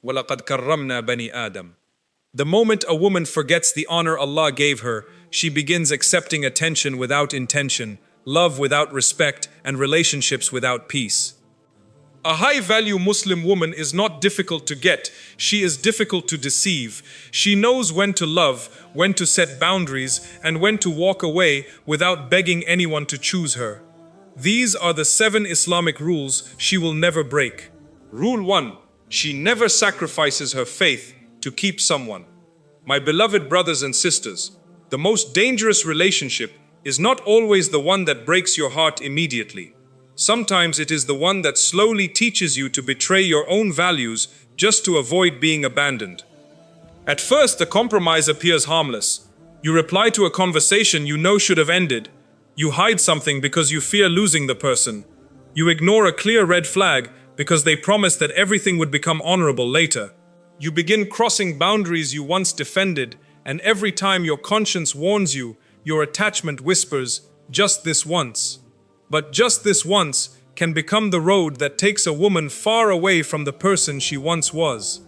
وَلَقَدْ كَرَّمْنَا بَنِي آدَمَ. The moment a woman forgets the honor Allah gave her, she begins accepting attention without intention, love without respect, and relationships without peace. A high-value Muslim woman is not difficult to get, she is difficult to deceive. She knows when to love, when to set boundaries, and when to walk away without begging anyone to choose her. These are the 7 Islamic rules she will never break. Rule 1. She never sacrifices her faith to keep someone. My beloved brothers and sisters, the most dangerous relationship is not always the one that breaks your heart immediately. Sometimes it is the one that slowly teaches you to betray your own values just to avoid being abandoned. At first, the compromise appears harmless. You reply to a conversation you know should have ended. You hide something because you fear losing the person. You ignore a clear red flag because they promised that everything would become honorable later. You begin crossing boundaries you once defended, and every time your conscience warns you, your attachment whispers, "Just this once." But just this once can become the road that takes a woman far away from the person she once was.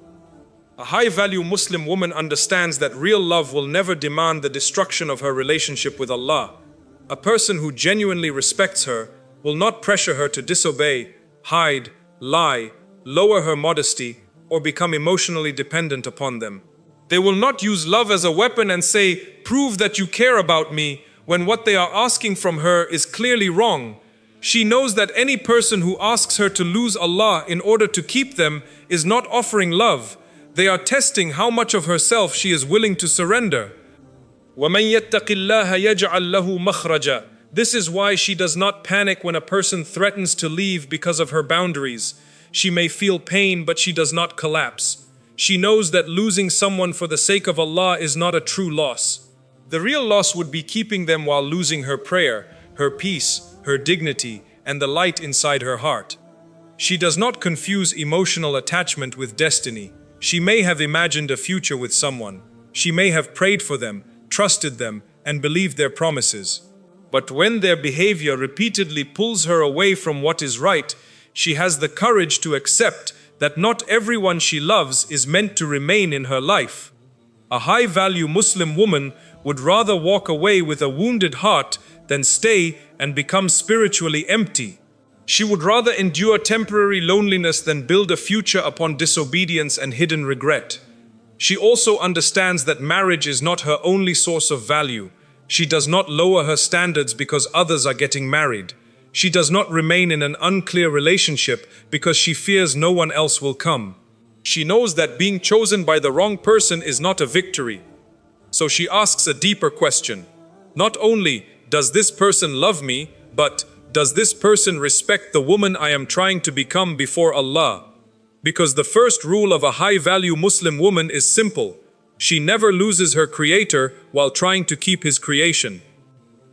A high-value Muslim woman understands that real love will never demand the destruction of her relationship with Allah. A person who genuinely respects her will not pressure her to disobey, hide, lie, lower her modesty, or become emotionally dependent upon them. They will not use love as a weapon and say, "Prove that you care about me," when what they are asking from her is clearly wrong. She knows that any person who asks her to lose Allah in order to keep them is not offering love. They are testing how much of herself she is willing to surrender. وَمَنْ يَتَّقِ اللَّهَ يَجْعَلْ لَهُ مَخْرَجًا. This is why she does not panic when a person threatens to leave because of her boundaries. She may feel pain, but she does not collapse. She knows that losing someone for the sake of Allah is not a true loss. The real loss would be keeping them while losing her prayer, her peace, her dignity, and the light inside her heart. She does not confuse emotional attachment with destiny. She may have imagined a future with someone. She may have prayed for them, trusted them, and believed their promises. But when their behavior repeatedly pulls her away from what is right, she has the courage to accept that not everyone she loves is meant to remain in her life. A high-value Muslim woman would rather walk away with a wounded heart than stay and become spiritually empty. She would rather endure temporary loneliness than build a future upon disobedience and hidden regret. She also understands that marriage is not her only source of value. She does not lower her standards because others are getting married. She does not remain in an unclear relationship because she fears no one else will come. She knows that being chosen by the wrong person is not a victory. So she asks a deeper question. Not only does this person love me, but does this person respect the woman I am trying to become before Allah? Because the first rule of a high-value Muslim woman is simple. She never loses her creator while trying to keep his creation.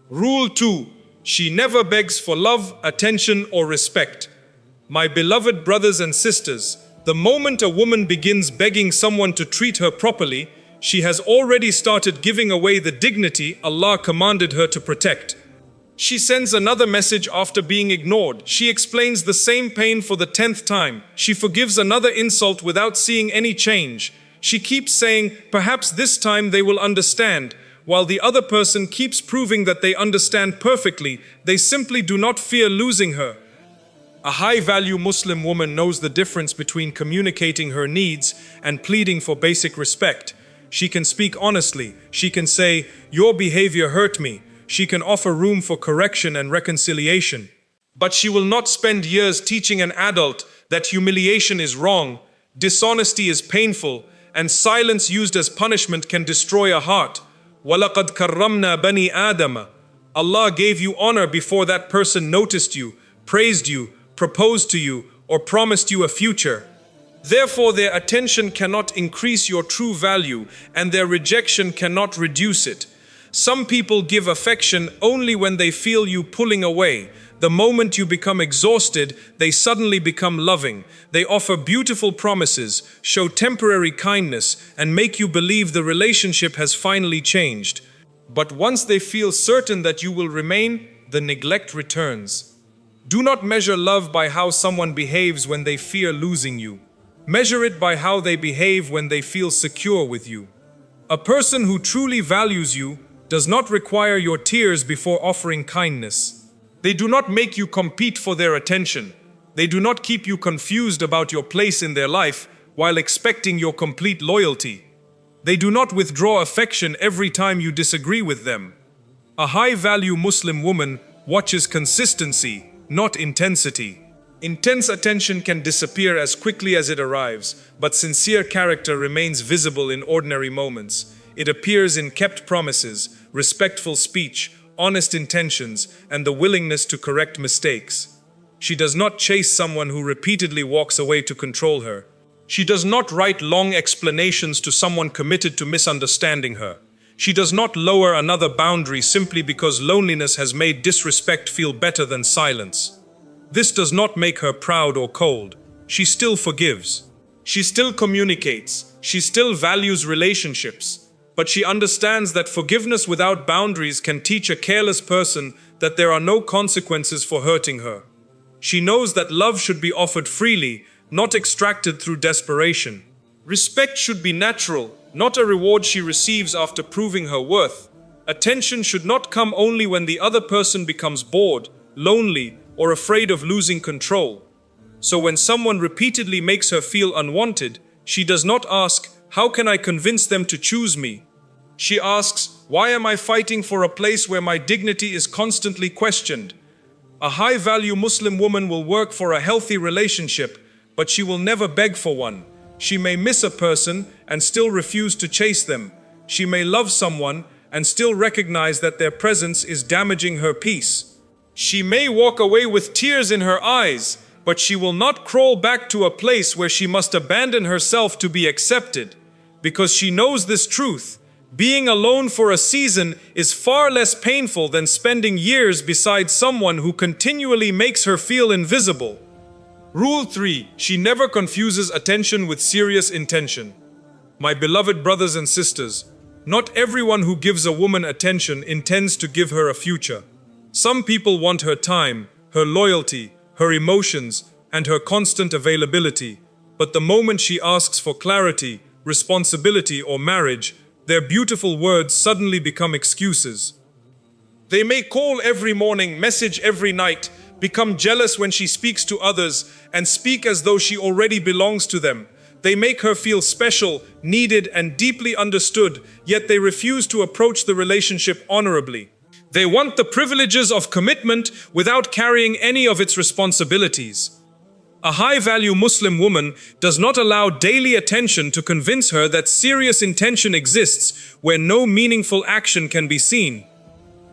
Rule 2. She never begs for love, attention, or respect. My beloved brothers and sisters, the moment a woman begins begging someone to treat her properly, she has already started giving away the dignity Allah commanded her to protect. She sends another message after being ignored. She explains the same pain for the 10th time. She forgives another insult without seeing any change. She keeps saying, perhaps this time they will understand, while the other person keeps proving that they understand perfectly. They simply do not fear losing her. A high-value Muslim woman knows the difference between communicating her needs and pleading for basic respect. She can speak honestly. She can say, "Your behavior hurt me." She can offer room for correction and reconciliation. But she will not spend years teaching an adult that humiliation is wrong, dishonesty is painful, and silence used as punishment can destroy a heart. وَلَقَدْ كَرَّمْنَا بَنِي آدَمَ. Allah gave you honor before that person noticed you, praised you, proposed to you, or promised you a future. Therefore, their attention cannot increase your true value, and their rejection cannot reduce it. Some people give affection only when they feel you pulling away. The moment you become exhausted, they suddenly become loving. They offer beautiful promises, show temporary kindness, and make you believe the relationship has finally changed. But once they feel certain that you will remain, the neglect returns. Do not measure love by how someone behaves when they fear losing you. Measure it by how they behave when they feel secure with you. A person who truly values you does not require your tears before offering kindness. They do not make you compete for their attention. They do not keep you confused about your place in their life while expecting your complete loyalty. They do not withdraw affection every time you disagree with them. A high-value Muslim woman watches consistency, not intensity. Intense attention can disappear as quickly as it arrives, but sincere character remains visible in ordinary moments. It appears in kept promises, respectful speech, honest intentions, and the willingness to correct mistakes. She does not chase someone who repeatedly walks away to control her. She does not write long explanations to someone committed to misunderstanding her. She does not lower another boundary simply because loneliness has made disrespect feel better than silence. This does not make her proud or cold. She still forgives. She still communicates. She still values relationships. But she understands that forgiveness without boundaries can teach a careless person that there are no consequences for hurting her. She knows that love should be offered freely, not extracted through desperation. Respect should be natural, not a reward she receives after proving her worth. Attention should not come only when the other person becomes bored, lonely, or afraid of losing control. So when someone repeatedly makes her feel unwanted, she does not ask, "How can I convince them to choose me?" She asks, "Why am I fighting for a place where my dignity is constantly questioned?" A high-value Muslim woman will work for a healthy relationship, but she will never beg for one. She may miss a person and still refuse to chase them. She may love someone and still recognize that their presence is damaging her peace. She may walk away with tears in her eyes, but she will not crawl back to a place where she must abandon herself to be accepted. Because she knows this truth, being alone for a season is far less painful than spending years beside someone who continually makes her feel invisible. Rule 3. She never confuses attention with serious intention. My beloved brothers and sisters, not everyone who gives a woman attention intends to give her a future. Some people want her time, her loyalty, her emotions, and her constant availability. But the moment she asks for clarity, responsibility, or marriage, their beautiful words suddenly become excuses. They may call every morning, message every night, become jealous when she speaks to others, and speak as though she already belongs to them. They make her feel special, needed, and deeply understood, yet they refuse to approach the relationship honorably. They want the privileges of commitment without carrying any of its responsibilities. A high-value Muslim woman does not allow daily attention to convince her that serious intention exists where no meaningful action can be seen.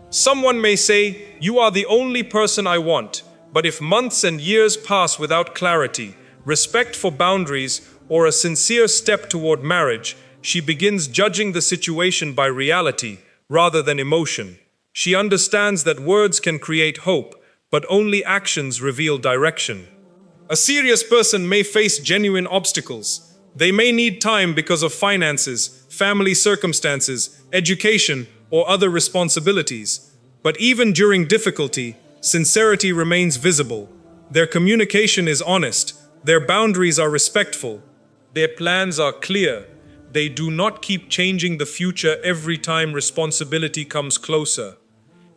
Someone may say, "You are the only person I want," but if months and years pass without clarity, respect for boundaries, or a sincere step toward marriage, she begins judging the situation by reality rather than emotion. She understands that words can create hope, but only actions reveal direction. A serious person may face genuine obstacles. They may need time because of finances, family circumstances, education, or other responsibilities. But even during difficulty, sincerity remains visible. Their communication is honest. Their boundaries are respectful. Their plans are clear. They do not keep changing the future every time responsibility comes closer.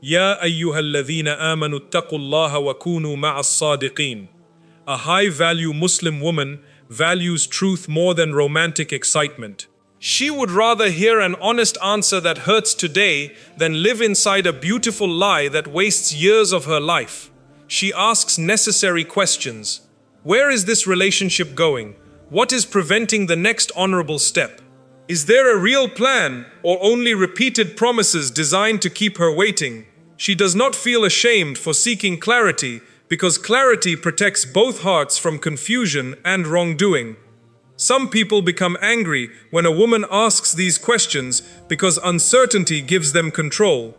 Ya ayyuhalladhina amanu ittaqullaha wa kunu ma'as sadiqin. A high-value Muslim woman values truth more than romantic excitement. She would rather hear an honest answer that hurts today than live inside a beautiful lie that wastes years of her life. She asks necessary questions. Where is this relationship going? What is preventing the next honorable step? Is there a real plan or only repeated promises designed to keep her waiting? She does not feel ashamed for seeking clarity because clarity protects both hearts from confusion and wrongdoing. Some people become angry when a woman asks these questions because uncertainty gives them control.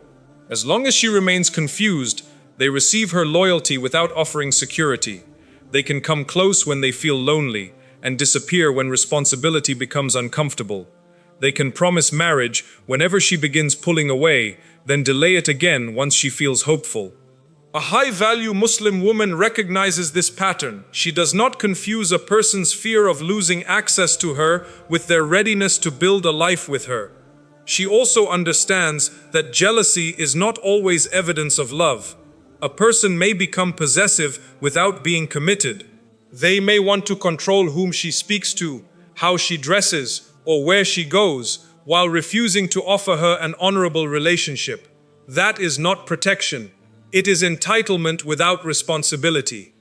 As long as she remains confused, they receive her loyalty without offering security. They can come close when they feel lonely and disappear when responsibility becomes uncomfortable. They can promise marriage whenever she begins pulling away, then delay it again once she feels hopeful. A high-value Muslim woman recognizes this pattern. She does not confuse a person's fear of losing access to her with their readiness to build a life with her. She also understands that jealousy is not always evidence of love. A person may become possessive without being committed. They may want to control whom she speaks to, how she dresses, or where she goes, while refusing to offer her an honorable relationship. That is not protection. It is entitlement without responsibility.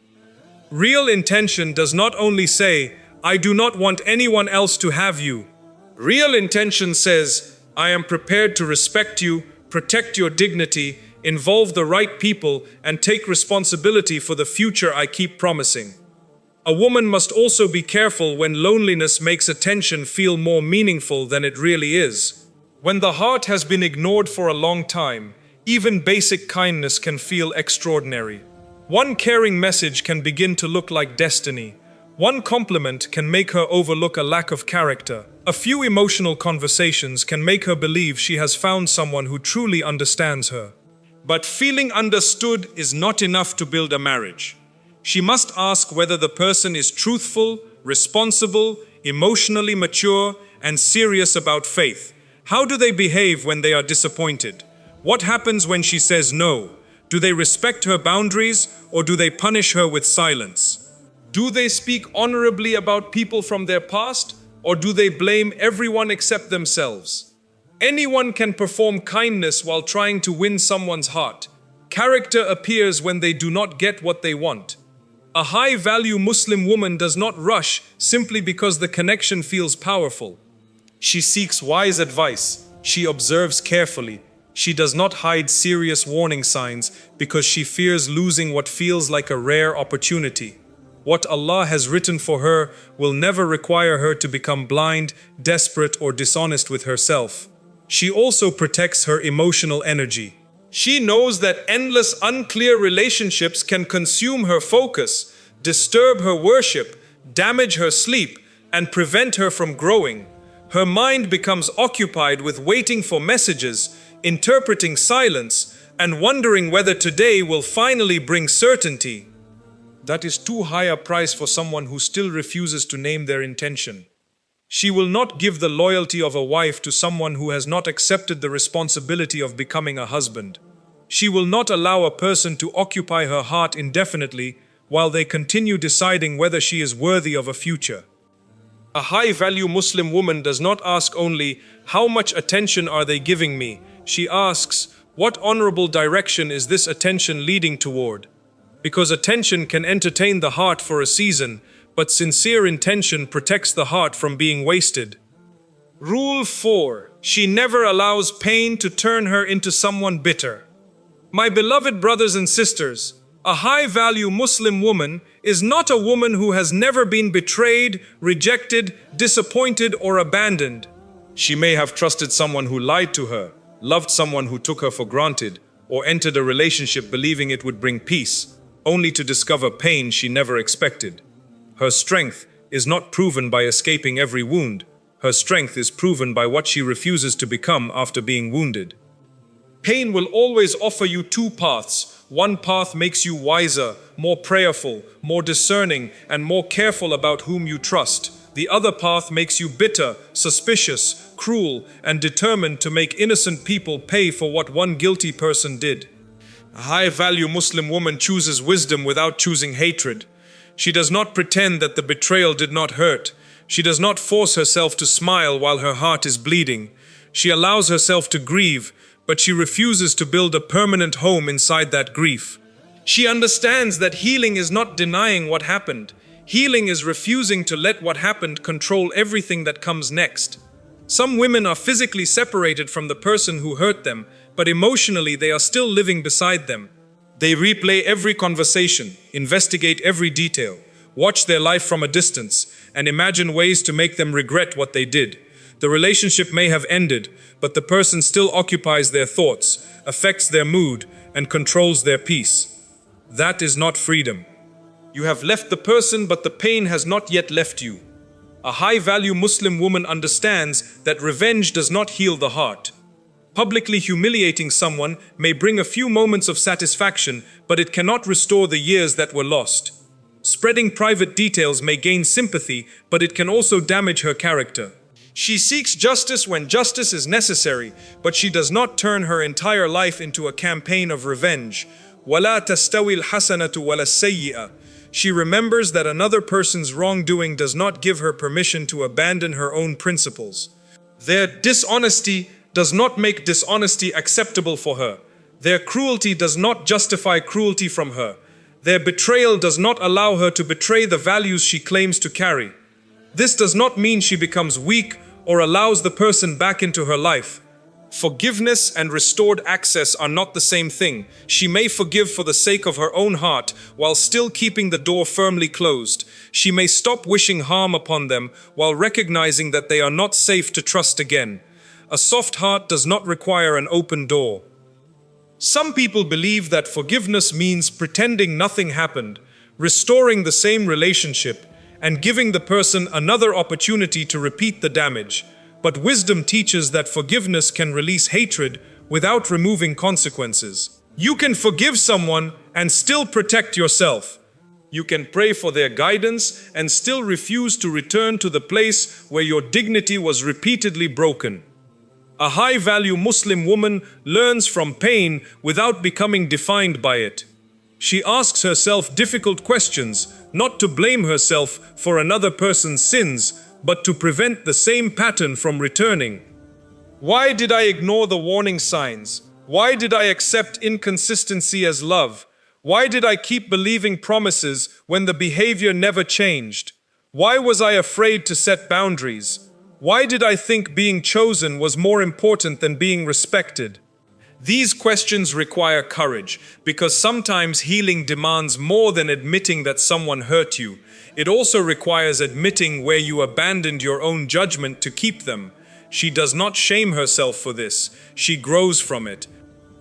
Real intention does not only say, "I do not want anyone else to have you." Real intention says, "I am prepared to respect you, protect your dignity, involve the right people, and take responsibility for the future I keep promising." A woman must also be careful when loneliness makes attention feel more meaningful than it really is. When the heart has been ignored for a long time, even basic kindness can feel extraordinary. One caring message can begin to look like destiny. One compliment can make her overlook a lack of character. A few emotional conversations can make her believe she has found someone who truly understands her. But feeling understood is not enough to build a marriage. She must ask whether the person is truthful, responsible, emotionally mature, and serious about faith. How do they behave when they are disappointed? What happens when she says no? Do they respect her boundaries, or do they punish her with silence? Do they speak honorably about people from their past, or do they blame everyone except themselves? Anyone can perform kindness while trying to win someone's heart. Character appears when they do not get what they want. A high-value Muslim woman does not rush simply because the connection feels powerful. She seeks wise advice. She observes carefully. She does not hide serious warning signs because she fears losing what feels like a rare opportunity. What Allah has written for her will never require her to become blind, desperate, or dishonest with herself. She also protects her emotional energy. She knows that endless, unclear relationships can consume her focus, disturb her worship, damage her sleep, and prevent her from growing. Her mind becomes occupied with waiting for messages, interpreting silence, and wondering whether today will finally bring certainty. That is too high a price for someone who still refuses to name their intention. She will not give the loyalty of a wife to someone who has not accepted the responsibility of becoming a husband. She will not allow a person to occupy her heart indefinitely while they continue deciding whether she is worthy of a future. A high-value Muslim woman does not ask only, "How much attention are they giving me?" She asks, "What honorable direction is this attention leading toward?" Because attention can entertain the heart for a season, but sincere intention protects the heart from being wasted. Rule 4. She never allows pain to turn her into someone bitter. My beloved brothers and sisters, a high-value Muslim woman is not a woman who has never been betrayed, rejected, disappointed, or abandoned. She may have trusted someone who lied to her, loved someone who took her for granted, or entered a relationship believing it would bring peace, only to discover pain she never expected. Her strength is not proven by escaping every wound. Her strength is proven by what she refuses to become after being wounded. Pain will always offer you two paths. One path makes you wiser, more prayerful, more discerning, and more careful about whom you trust. The other path makes you bitter, suspicious, cruel, and determined to make innocent people pay for what one guilty person did. A high-value Muslim woman chooses wisdom without choosing hatred. She does not pretend that the betrayal did not hurt. She does not force herself to smile while her heart is bleeding. She allows herself to grieve, but she refuses to build a permanent home inside that grief. She understands that healing is not denying what happened. Healing is refusing to let what happened control everything that comes next. Some women are physically separated from the person who hurt them, but emotionally they are still living beside them. They replay every conversation, investigate every detail, watch their life from a distance, and imagine ways to make them regret what they did. The relationship may have ended, but the person still occupies their thoughts, affects their mood, and controls their peace. That is not freedom. You have left the person, but the pain has not yet left you. A high-value Muslim woman understands that revenge does not heal the heart. Publicly humiliating someone may bring a few moments of satisfaction, but it cannot restore the years that were lost. Spreading private details may gain sympathy, but it can also damage her character. She seeks justice when justice is necessary, but she does not turn her entire life into a campaign of revenge. وَلَا تَسْتَوِي الْحَسَنَةُ وَلَا السَّيِّئَةُ. She remembers that another person's wrongdoing does not give her permission to abandon her own principles. Their dishonesty does not make dishonesty acceptable for her. Their cruelty does not justify cruelty from her. Their betrayal does not allow her to betray the values she claims to carry. This does not mean she becomes weak or allows the person back into her life. Forgiveness and restored access are not the same thing. She may forgive for the sake of her own heart while still keeping the door firmly closed. She may stop wishing harm upon them while recognizing that they are not safe to trust again. A soft heart does not require an open door. Some people believe that forgiveness means pretending nothing happened, restoring the same relationship, and giving the person another opportunity to repeat the damage. But wisdom teaches that forgiveness can release hatred without removing consequences. You can forgive someone and still protect yourself. You can pray for their guidance and still refuse to return to the place where your dignity was repeatedly broken. A high-value Muslim woman learns from pain without becoming defined by it. She asks herself difficult questions, not to blame herself for another person's sins, but to prevent the same pattern from returning. Why did I ignore the warning signs? Why did I accept inconsistency as love? Why did I keep believing promises when the behavior never changed? Why was I afraid to set boundaries? Why did I think being chosen was more important than being respected? These questions require courage, because sometimes healing demands more than admitting that someone hurt you. It also requires admitting where you abandoned your own judgment to keep them. She does not shame herself for this. She grows from it.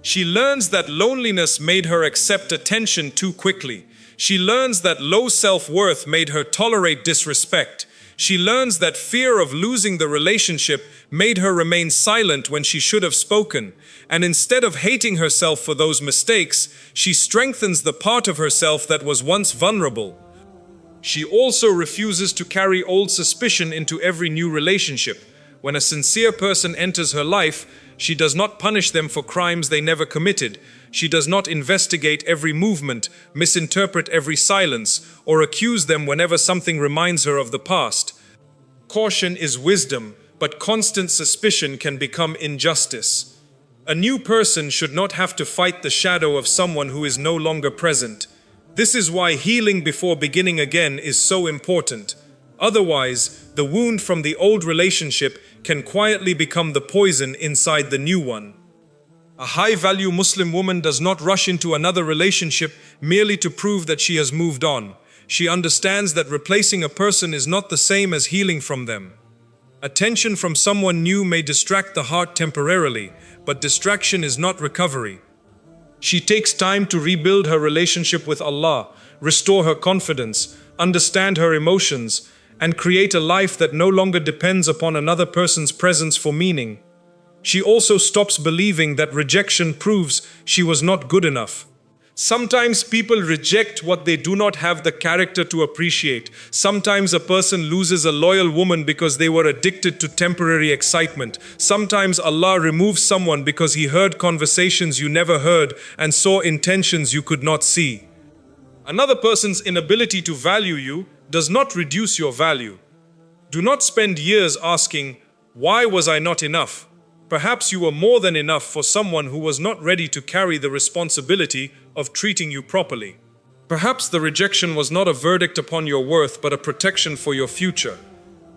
She learns that loneliness made her accept attention too quickly. She learns that low self-worth made her tolerate disrespect. She learns that fear of losing the relationship made her remain silent when she should have spoken. And instead of hating herself for those mistakes, she strengthens the part of herself that was once vulnerable. She also refuses to carry old suspicion into every new relationship. When a sincere person enters her life, she does not punish them for crimes they never committed. She does not investigate every movement, misinterpret every silence, or accuse them whenever something reminds her of the past. Caution is wisdom, but constant suspicion can become injustice. A new person should not have to fight the shadow of someone who is no longer present. This is why healing before beginning again is so important. Otherwise, the wound from the old relationship can quietly become the poison inside the new one. A high-value Muslim woman does not rush into another relationship merely to prove that she has moved on. She understands that replacing a person is not the same as healing from them. Attention from someone new may distract the heart temporarily, but distraction is not recovery. She takes time to rebuild her relationship with Allah, restore her confidence, understand her emotions, and create a life that no longer depends upon another person's presence for meaning. She also stops believing that rejection proves she was not good enough. Sometimes people reject what they do not have the character to appreciate. Sometimes a person loses a loyal woman because they were addicted to temporary excitement. Sometimes Allah removes someone because He heard conversations you never heard and saw intentions you could not see. Another person's inability to value you does not reduce your value. Do not spend years asking, "Why was I not enough?" Perhaps you were more than enough for someone who was not ready to carry the responsibility of treating you properly. Perhaps the rejection was not a verdict upon your worth, but a protection for your future.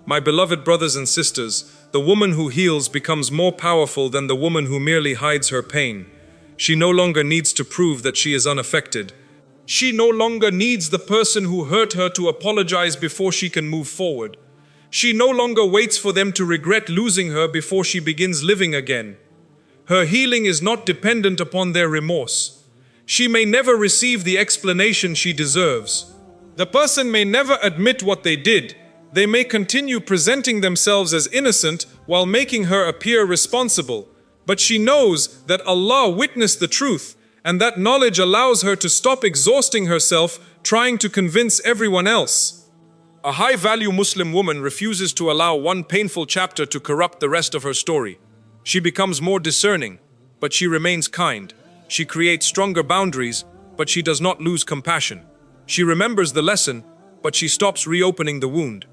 My beloved brothers and sisters, the woman who heals becomes more powerful than the woman who merely hides her pain. She no longer needs to prove that she is unaffected. She no longer needs the person who hurt her to apologize before she can move forward. She no longer waits for them to regret losing her before she begins living again. Her healing is not dependent upon their remorse. She may never receive the explanation she deserves. The person may never admit what they did. They may continue presenting themselves as innocent while making her appear responsible. But she knows that Allah witnessed the truth, and that knowledge allows her to stop exhausting herself trying to convince everyone else. A high-value Muslim woman refuses to allow one painful chapter to corrupt the rest of her story. She becomes more discerning, but she remains kind. She creates stronger boundaries, but she does not lose compassion. She remembers the lesson, but she stops reopening the wound.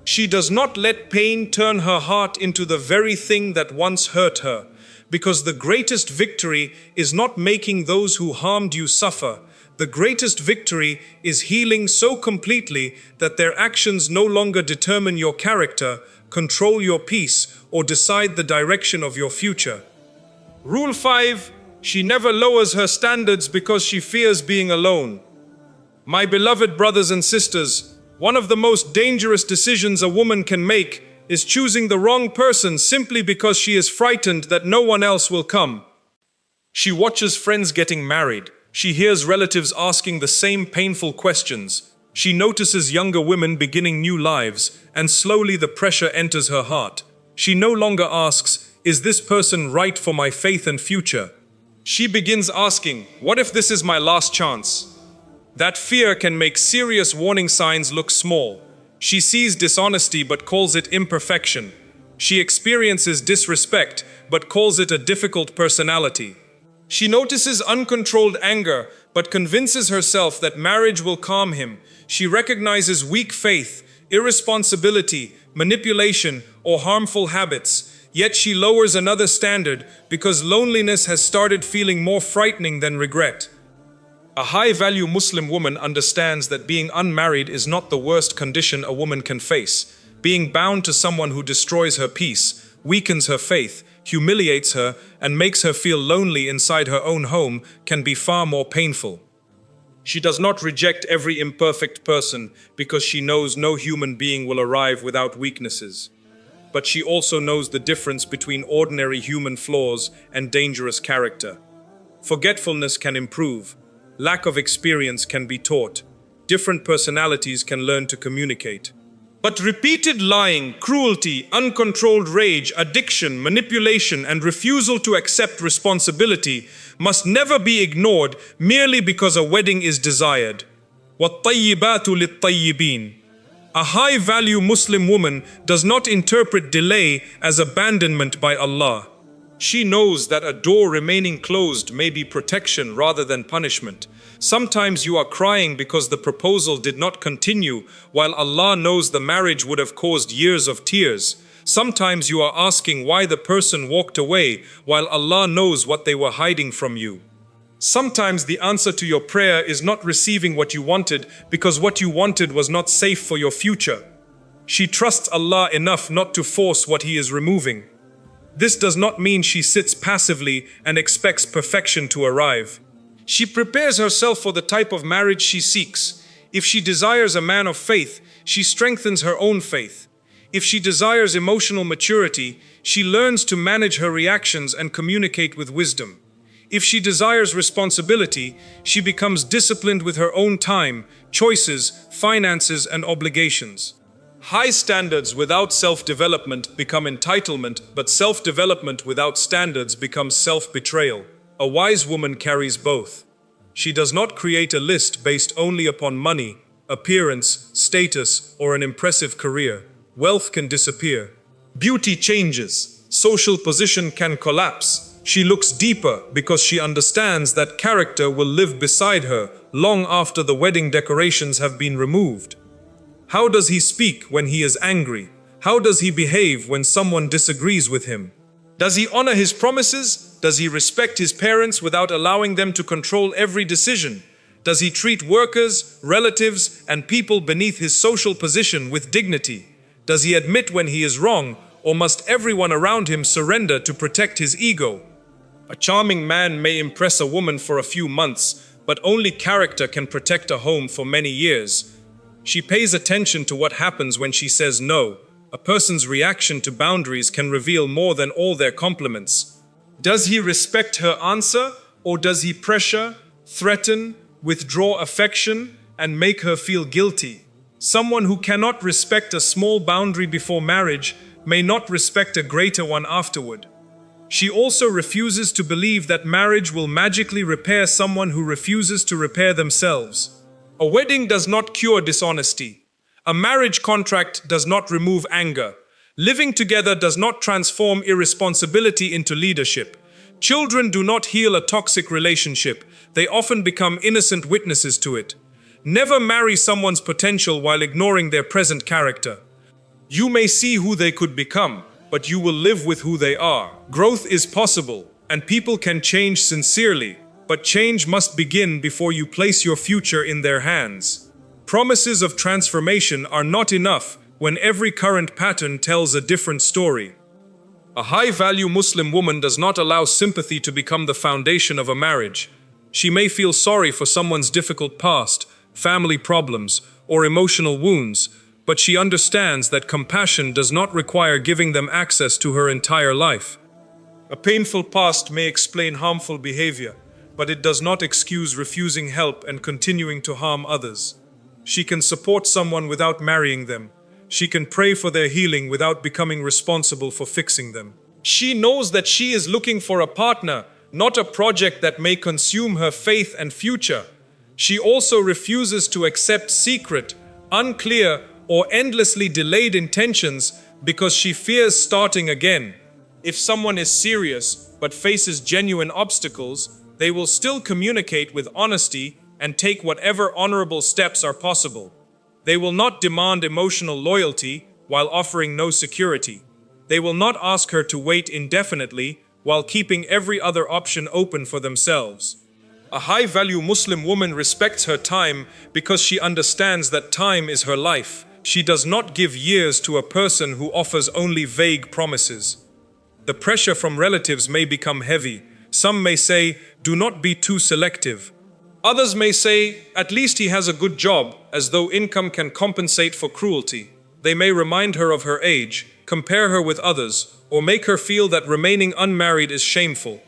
She does not let pain turn her heart into the very thing that once hurt her, because the greatest victory is not making those who harmed you suffer. The greatest victory is healing so completely that their actions no longer determine your character, control your peace, or decide the direction of your future. Rule 5. She never lowers her standards because she fears being alone. My beloved brothers and sisters, one of the most dangerous decisions a woman can make is choosing the wrong person simply because she is frightened that no one else will come. She watches friends getting married. She hears relatives asking the same painful questions. She notices younger women beginning new lives, and slowly the pressure enters her heart. She no longer asks, "Is this person right for my faith and future?" She begins asking, "What if this is my last chance?" That fear can make serious warning signs look small. She sees dishonesty but calls it imperfection. She experiences disrespect but calls it a difficult personality. She notices uncontrolled anger but convinces herself that marriage will calm him. She recognizes weak faith, irresponsibility, manipulation, or harmful habits. Yet she lowers another standard because loneliness has started feeling more frightening than regret. A high-value Muslim woman understands that being unmarried is not the worst condition a woman can face. Being bound to someone who destroys her peace, weakens her faith, humiliates her, and makes her feel lonely inside her own home can be far more painful. She does not reject every imperfect person because she knows no human being will arrive without weaknesses. But she also knows the difference between ordinary human flaws and dangerous character. Forgetfulness can improve. Lack of experience can be taught. Different personalities can learn to communicate. But repeated lying, cruelty, uncontrolled rage, addiction, manipulation, and refusal to accept responsibility must never be ignored merely because a wedding is desired. وَالطَّيِّبَاتُ لِلطَّيِّبِينَ. A high-value Muslim woman does not interpret delay as abandonment by Allah. She knows that a door remaining closed may be protection rather than punishment. Sometimes you are crying because the proposal did not continue, while Allah knows the marriage would have caused years of tears. Sometimes you are asking why the person walked away, while Allah knows what they were hiding from you. Sometimes the answer to your prayer is not receiving what you wanted because what you wanted was not safe for your future. She trusts Allah enough not to force what He is removing. This does not mean she sits passively and expects perfection to arrive. She prepares herself for the type of marriage she seeks. If she desires a man of faith, she strengthens her own faith. If she desires emotional maturity, she learns to manage her reactions and communicate with wisdom. If she desires responsibility, she becomes disciplined with her own time, choices, finances, and obligations. High standards without self-development become entitlement, but self-development without standards becomes self-betrayal. A wise woman carries both. She does not create a list based only upon money, appearance, status, or an impressive career. Wealth can disappear. Beauty changes. Social position can collapse. She looks deeper because she understands that character will live beside her long after the wedding decorations have been removed. How does he speak when he is angry? How does he behave when someone disagrees with him? Does he honor his promises? Does he respect his parents without allowing them to control every decision? Does he treat workers, relatives, and people beneath his social position with dignity? Does he admit when he is wrong, or must everyone around him surrender to protect his ego? A charming man may impress a woman for a few months, but only character can protect a home for many years. She pays attention to what happens when she says no. A person's reaction to boundaries can reveal more than all their compliments. Does he respect her answer, or does he pressure, threaten, withdraw affection, and make her feel guilty? Someone who cannot respect a small boundary before marriage may not respect a greater one afterward. She also refuses to believe that marriage will magically repair someone who refuses to repair themselves. A wedding does not cure dishonesty. A marriage contract does not remove anger. Living together does not transform irresponsibility into leadership. Children do not heal a toxic relationship. They often become innocent witnesses to it. Never marry someone's potential while ignoring their present character. You may see who they could become, but you will live with who they are. Growth is possible, and people can change sincerely, but change must begin before you place your future in their hands. Promises of transformation are not enough when every current pattern tells a different story. A high-value Muslim woman does not allow sympathy to become the foundation of a marriage. She may feel sorry for someone's difficult past, family problems, or emotional wounds, but she understands that compassion does not require giving them access to her entire life. A painful past may explain harmful behavior, but it does not excuse refusing help and continuing to harm others. She can support someone without marrying them. She can pray for their healing without becoming responsible for fixing them. She knows that she is looking for a partner, not a project that may consume her faith and future. She also refuses to accept secret, unclear, or endlessly delayed intentions because she fears starting again. If someone is serious but faces genuine obstacles, they will still communicate with honesty and take whatever honorable steps are possible. They will not demand emotional loyalty while offering no security. They will not ask her to wait indefinitely while keeping every other option open for themselves. A high-value Muslim woman respects her time because she understands that time is her life. She does not give years to a person who offers only vague promises. The pressure from relatives may become heavy. Some may say, "Do not be too selective." Others may say, "At least he has a good job," as though income can compensate for cruelty. They may remind her of her age, compare her with others, or make her feel that remaining unmarried is shameful.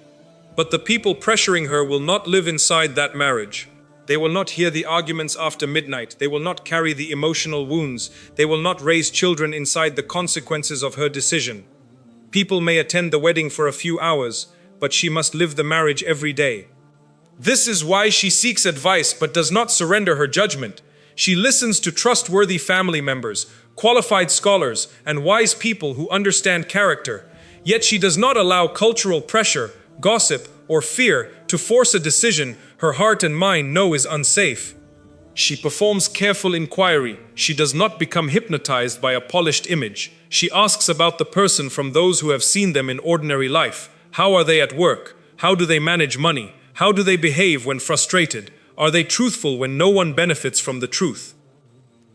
But the people pressuring her will not live inside that marriage. They will not hear the arguments after midnight. They will not carry the emotional wounds. They will not raise children inside the consequences of her decision. People may attend the wedding for a few hours, but she must live the marriage every day. This is why she seeks advice but does not surrender her judgment. She listens to trustworthy family members, qualified scholars, and wise people who understand character. Yet she does not allow cultural pressure, gossip, or fear to force a decision her heart and mind know is unsafe. She performs careful inquiry. She does not become hypnotized by a polished image. She asks about the person from those who have seen them in ordinary life. How are they at work? How do they manage money? How do they behave when frustrated? Are they truthful when no one benefits from the truth?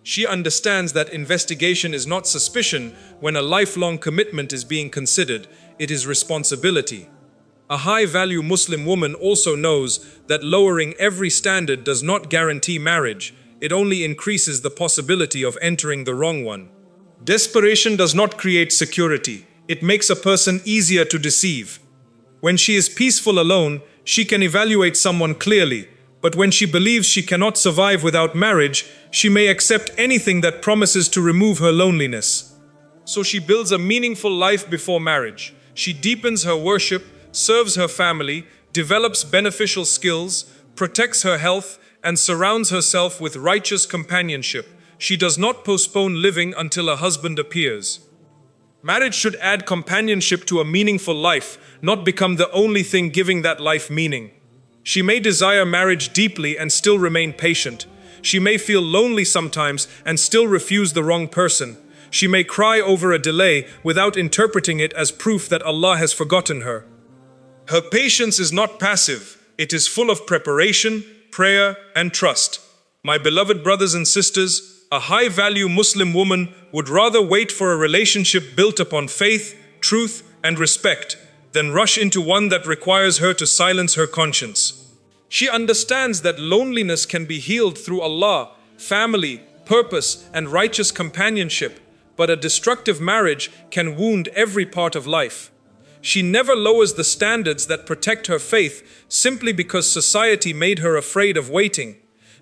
She understands that investigation is not suspicion when a lifelong commitment is being considered. It is responsibility. A high-value Muslim woman also knows that lowering every standard does not guarantee marriage. It only increases the possibility of entering the wrong one. Desperation does not create security. It makes a person easier to deceive. When she is peaceful alone, she can evaluate someone clearly. But when she believes she cannot survive without marriage, she may accept anything that promises to remove her loneliness. So she builds a meaningful life before marriage. She deepens her worship, serves her family, develops beneficial skills, protects her health, and surrounds herself with righteous companionship. She does not postpone living until a husband appears. Marriage should add companionship to a meaningful life, not become the only thing giving that life meaning. She may desire marriage deeply and still remain patient. She may feel lonely sometimes and still refuse the wrong person. She may cry over a delay without interpreting it as proof that Allah has forgotten her. Her patience is not passive. It is full of preparation, prayer, and trust. My beloved brothers and sisters, a high-value Muslim woman would rather wait for a relationship built upon faith, truth, and respect than rush into one that requires her to silence her conscience. She understands that loneliness can be healed through Allah, family, purpose, and righteous companionship, but a destructive marriage can wound every part of life. She never lowers the standards that protect her faith simply because society made her afraid of waiting,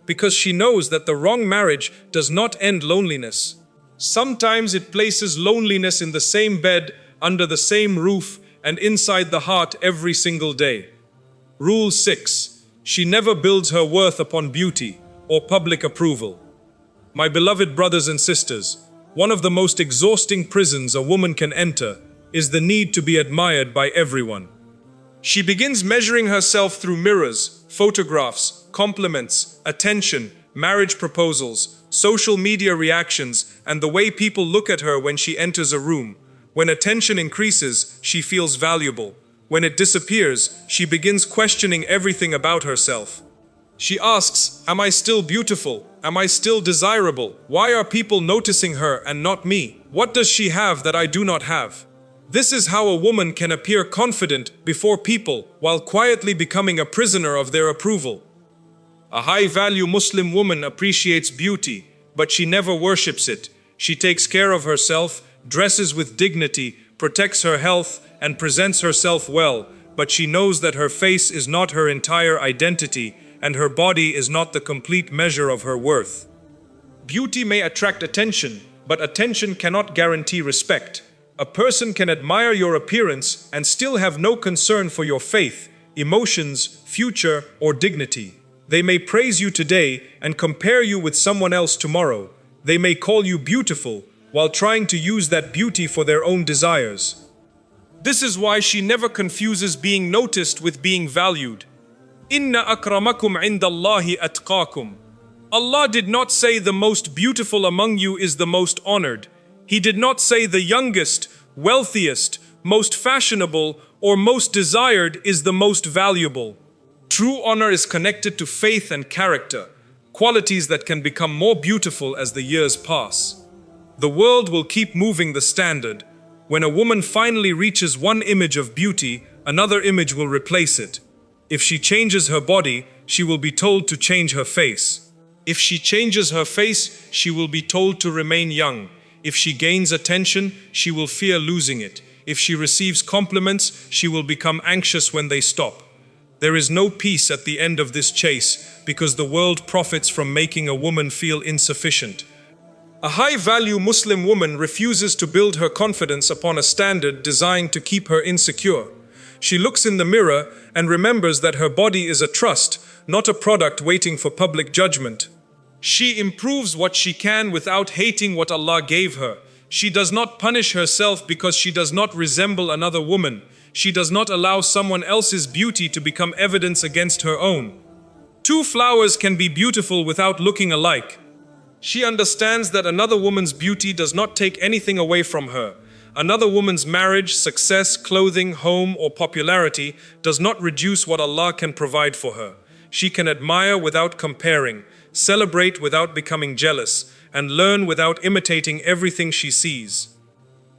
because she knows that the wrong marriage does not end loneliness. Sometimes it places loneliness in the same bed, under the same roof, and inside the heart every single day. Rule 6. She never builds her worth upon beauty or public approval. My beloved brothers and sisters, one of the most exhausting prisons a woman can enter is the need to be admired by everyone. She begins measuring herself through mirrors, photographs, compliments, attention, marriage proposals, social media reactions, and the way people look at her when she enters a room. When attention increases, she feels valuable. When it disappears, she begins questioning everything about herself. She asks, "Am I still beautiful? Am I still desirable? Why are people noticing her and not me? What does she have that I do not have?" This is how a woman can appear confident before people while quietly becoming a prisoner of their approval. A high-value Muslim woman appreciates beauty, but she never worships it. She takes care of herself, dresses with dignity, protects her health, and presents herself well, but she knows that her face is not her entire identity, and her body is not the complete measure of her worth. Beauty may attract attention, but attention cannot guarantee respect. A person can admire your appearance and still have no concern for your faith, emotions, future, or dignity. They may praise you today and compare you with someone else tomorrow. They may call you beautiful while trying to use that beauty for their own desires. This is why she never confuses being noticed with being valued. Inna akramakum indallahi atqakum. Allah did not say the most beautiful among you is the most honored. He did not say the youngest, wealthiest, most fashionable, or most desired is the most valuable. True honor is connected to faith and character, qualities that can become more beautiful as the years pass. The world will keep moving the standard. When a woman finally reaches one image of beauty, another image will replace it. If she changes her body, she will be told to change her face. If she changes her face, she will be told to remain young. If she gains attention, she will fear losing it. If she receives compliments, she will become anxious when they stop. There is no peace at the end of this chase because the world profits from making a woman feel insufficient. A high-value Muslim woman refuses to build her confidence upon a standard designed to keep her insecure. She looks in the mirror and remembers that her body is a trust, not a product waiting for public judgment. She improves what she can without hating what Allah gave her. She does not punish herself because she does not resemble another woman. She does not allow someone else's beauty to become evidence against her own. Two flowers can be beautiful without looking alike. She understands that another woman's beauty does not take anything away from her. Another woman's marriage, success, clothing, home, or popularity does not reduce what Allah can provide for her. She can admire without comparing, celebrate without becoming jealous, and learn without imitating everything she sees.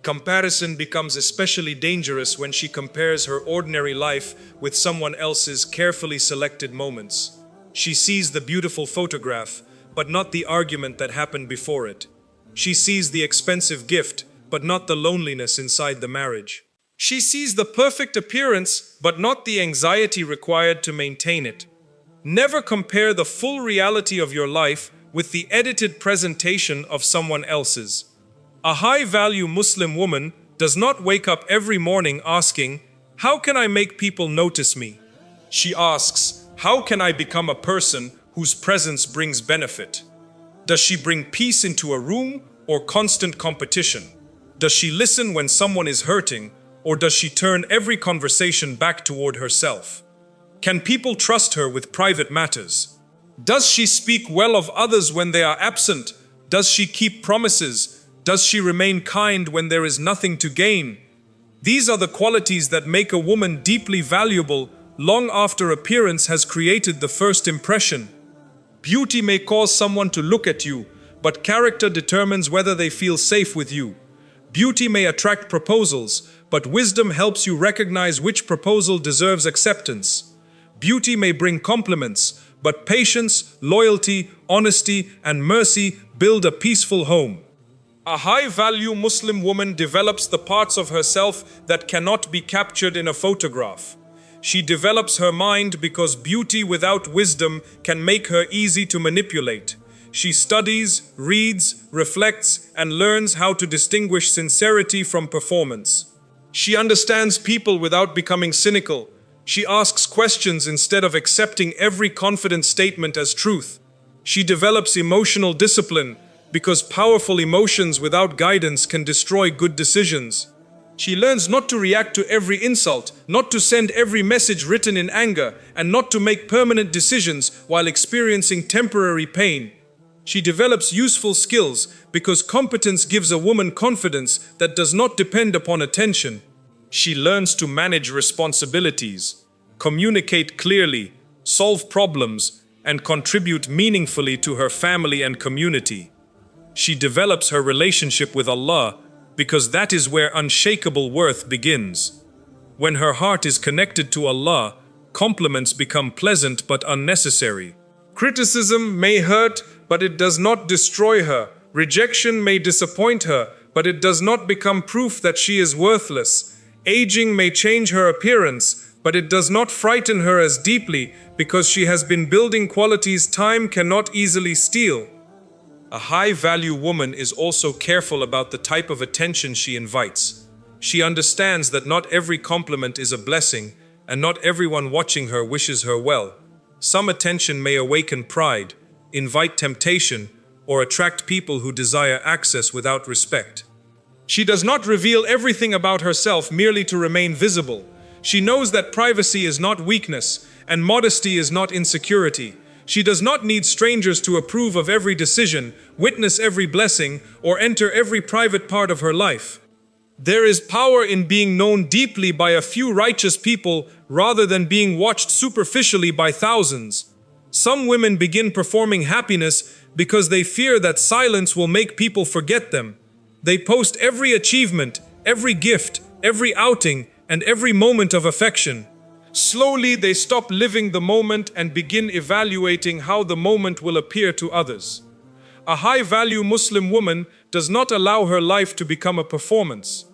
Comparison becomes especially dangerous when she compares her ordinary life with someone else's carefully selected moments. She sees the beautiful photograph, but not the argument that happened before it. She sees the expensive gift, but not the loneliness inside the marriage. She sees the perfect appearance, but not the anxiety required to maintain it. Never compare the full reality of your life with the edited presentation of someone else's. A high-value Muslim woman does not wake up every morning asking, "How can I make people notice me?" She asks, "How can I become a person whose presence brings benefit?" Does she bring peace into a room or constant competition? Does she listen when someone is hurting, or does she turn every conversation back toward herself? Can people trust her with private matters? Does she speak well of others when they are absent? Does she keep promises? Does she remain kind when there is nothing to gain? These are the qualities that make a woman deeply valuable long after appearance has created the first impression. Beauty may cause someone to look at you, but character determines whether they feel safe with you. Beauty may attract proposals, but wisdom helps you recognize which proposal deserves acceptance. Beauty may bring compliments, but patience, loyalty, honesty, and mercy build a peaceful home. A high-value Muslim woman develops the parts of herself that cannot be captured in a photograph. She develops her mind because beauty without wisdom can make her easy to manipulate. She studies, reads, reflects, and learns how to distinguish sincerity from performance. She understands people without becoming cynical. She asks questions instead of accepting every confident statement as truth. She develops emotional discipline because powerful emotions without guidance can destroy good decisions. She learns not to react to every insult, not to send every message written in anger, and not to make permanent decisions while experiencing temporary pain. She develops useful skills because competence gives a woman confidence that does not depend upon attention. She learns to manage responsibilities, communicate clearly, solve problems, and contribute meaningfully to her family and community. She develops her relationship with Allah because that is where unshakable worth begins. When her heart is connected to Allah, compliments become pleasant but unnecessary. Criticism may hurt, but it does not destroy her. Rejection may disappoint her, but it does not become proof that she is worthless. Aging may change her appearance, but it does not frighten her as deeply because she has been building qualities time cannot easily steal. A high-value woman is also careful about the type of attention she invites. She understands that not every compliment is a blessing, and not everyone watching her wishes her well. Some attention may awaken pride, invite temptation, or attract people who desire access without respect. She does not reveal everything about herself merely to remain visible. She knows that privacy is not weakness, and modesty is not insecurity. She does not need strangers to approve of every decision, witness every blessing, or enter every private part of her life. There is power in being known deeply by a few righteous people rather than being watched superficially by thousands. Some women begin performing happiness because they fear that silence will make people forget them. They post every achievement, every gift, every outing, and every moment of affection. Slowly, they stop living the moment and begin evaluating how the moment will appear to others. A high-value Muslim woman does not allow her life to become a performance.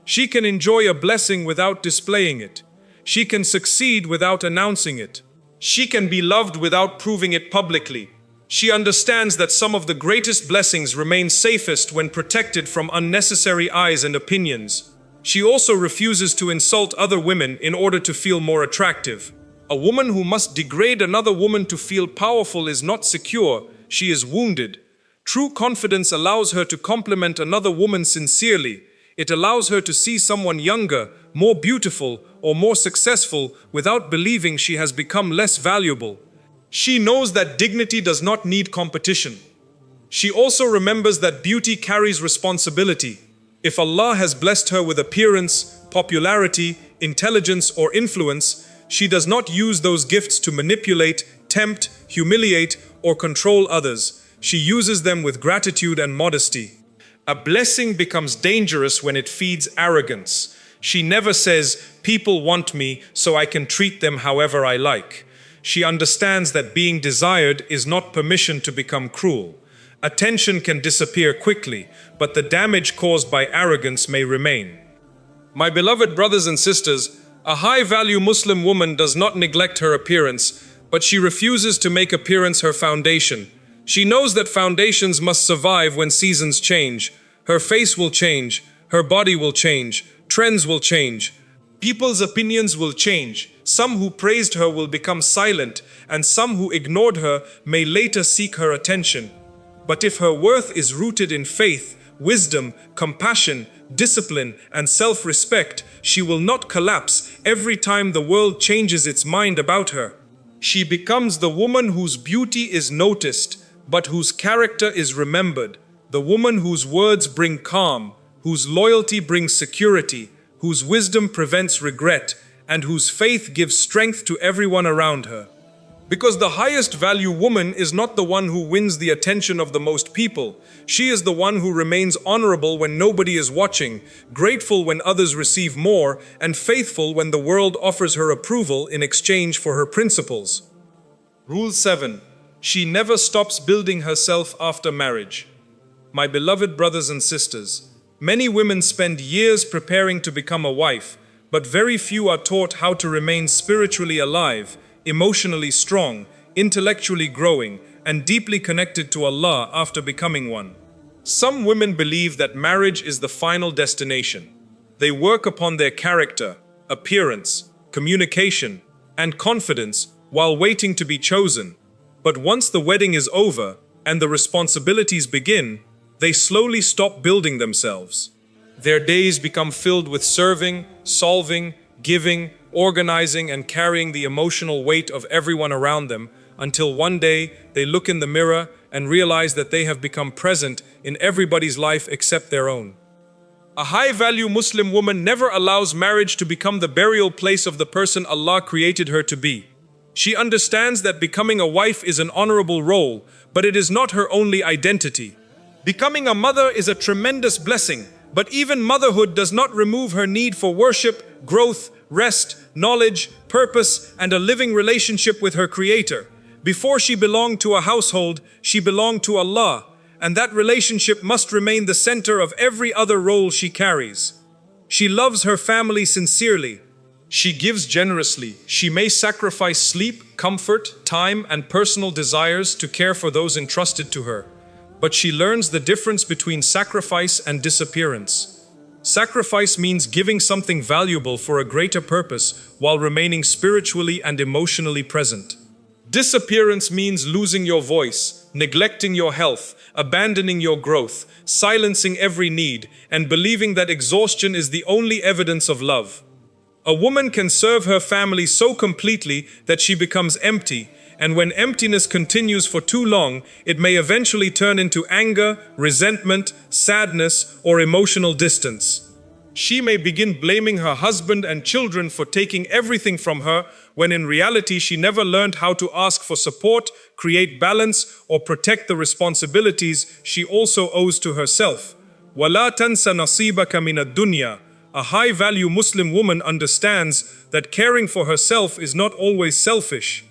She can enjoy a blessing without displaying it. She can succeed without announcing it. She can be loved without proving it publicly. She understands that some of the greatest blessings remain safest when protected from unnecessary eyes and opinions. She also refuses to insult other women in order to feel more attractive. A woman who must degrade another woman to feel powerful is not secure, she is wounded. True confidence allows her to compliment another woman sincerely. It allows her to see someone younger, more beautiful, or more successful without believing she has become less valuable. She knows that dignity does not need competition. She also remembers that beauty carries responsibility. If Allah has blessed her with appearance, popularity, intelligence, or influence, she does not use those gifts to manipulate, tempt, humiliate, or control others. She uses them with gratitude and modesty. A blessing becomes dangerous when it feeds arrogance. She never says, "People want me, so I can treat them however I like." She understands that being desired is not permission to become cruel. Attention can disappear quickly, but the damage caused by arrogance may remain. My beloved brothers and sisters, a high-value Muslim woman does not neglect her appearance, but she refuses to make appearance her foundation. She knows that foundations must survive when seasons change. Her face will change, her body will change, trends will change. People's opinions will change. Some who praised her will become silent, and some who ignored her may later seek her attention. But if her worth is rooted in faith, wisdom, compassion, discipline, and self-respect, she will not collapse every time the world changes its mind about her. She becomes the woman whose beauty is noticed, but whose character is remembered. The woman whose words bring calm, whose loyalty brings security, whose wisdom prevents regret, and whose faith gives strength to everyone around her. Because the highest value woman is not the one who wins the attention of the most people. She is the one who remains honorable when nobody is watching, grateful when others receive more, and faithful when the world offers her approval in exchange for her principles. Rule 7. She never stops building herself after marriage. My beloved brothers and sisters, many women spend years preparing to become a wife, but very few are taught how to remain spiritually alive, emotionally strong, intellectually growing, and deeply connected to Allah after becoming one. Some women believe that marriage is the final destination. They work upon their character, appearance, communication, and confidence while waiting to be chosen. But once the wedding is over and the responsibilities begin, they slowly stop building themselves. Their days become filled with serving, solving, giving, organizing, and carrying the emotional weight of everyone around them, until one day they look in the mirror and realize that they have become present in everybody's life except their own. A high-value Muslim woman never allows marriage to become the burial place of the person Allah created her to be. She understands that becoming a wife is an honorable role, but it is not her only identity. Becoming a mother is a tremendous blessing, but even motherhood does not remove her need for worship, growth, rest, knowledge, purpose, and a living relationship with her Creator. Before she belonged to a household, she belonged to Allah, and that relationship must remain the center of every other role she carries. She loves her family sincerely. She gives generously. She may sacrifice sleep, comfort, time, and personal desires to care for those entrusted to her. But she learns the difference between sacrifice and disappearance. Sacrifice means giving something valuable for a greater purpose while remaining spiritually and emotionally present. Disappearance means losing your voice, neglecting your health, abandoning your growth, silencing every need, and believing that exhaustion is the only evidence of love. A woman can serve her family so completely that she becomes empty, and when emptiness continues for too long, it may eventually turn into anger, resentment, sadness, or emotional distance. She may begin blaming her husband and children for taking everything from her, when in reality she never learned how to ask for support, create balance, or protect the responsibilities she also owes to herself. وَلَا تَنْسَ نَصِيبَكَ مِنَ الدُّنْيَا. A high-value Muslim woman understands that caring for herself is not always selfish.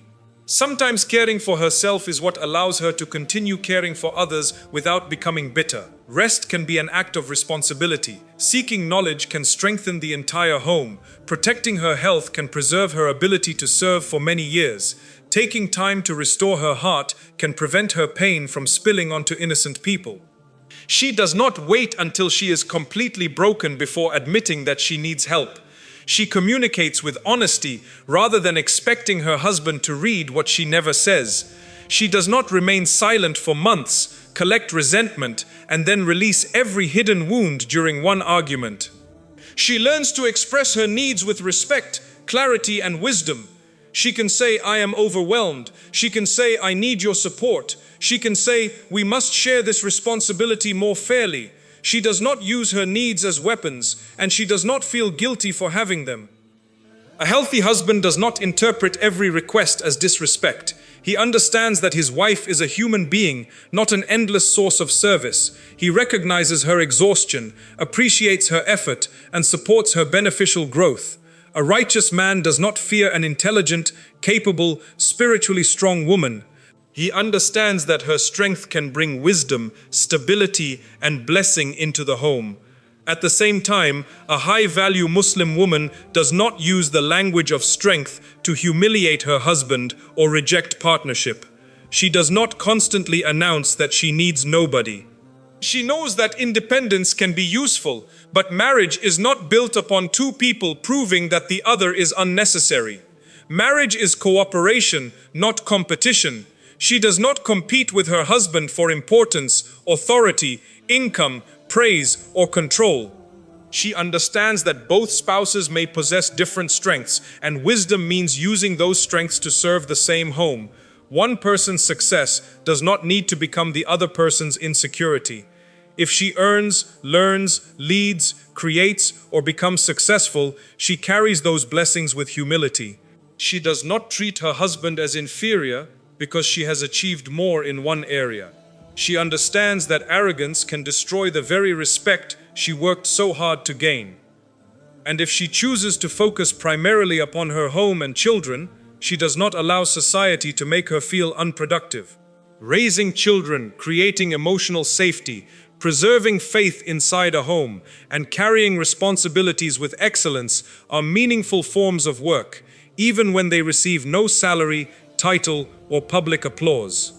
Sometimes caring for herself is what allows her to continue caring for others without becoming bitter. Rest can be an act of responsibility. Seeking knowledge can strengthen the entire home. Protecting her health can preserve her ability to serve for many years. Taking time to restore her heart can prevent her pain from spilling onto innocent people. She does not wait until she is completely broken before admitting that she needs help. She communicates with honesty rather than expecting her husband to read what she never says. She does not remain silent for months, collect resentment, and then release every hidden wound during one argument. She learns to express her needs with respect, clarity, and wisdom. She can say, "I am overwhelmed." She can say, "I need your support." She can say, "We must share this responsibility more fairly." She does not use her needs as weapons, and she does not feel guilty for having them. A healthy husband does not interpret every request as disrespect. He understands that his wife is a human being, not an endless source of service. He recognizes her exhaustion, appreciates her effort, and supports her beneficial growth. A righteous man does not fear an intelligent, capable, spiritually strong woman. He understands that her strength can bring wisdom, stability, and blessing into the home. At the same time, a high-value Muslim woman does not use the language of strength to humiliate her husband or reject partnership. She does not constantly announce that she needs nobody. She knows that independence can be useful, but marriage is not built upon two people proving that the other is unnecessary. Marriage is cooperation, not competition. She does not compete with her husband for importance, authority, income, praise, or control. She understands that both spouses may possess different strengths, and wisdom means using those strengths to serve the same home. One person's success does not need to become the other person's insecurity. If she earns, learns, leads, creates, or becomes successful, she carries those blessings with humility. She does not treat her husband as inferior because she has achieved more in one area. She understands that arrogance can destroy the very respect she worked so hard to gain. And if she chooses to focus primarily upon her home and children, she does not allow society to make her feel unproductive. Raising children, creating emotional safety, preserving faith inside a home, and carrying responsibilities with excellence are meaningful forms of work, even when they receive no salary, title, or public applause.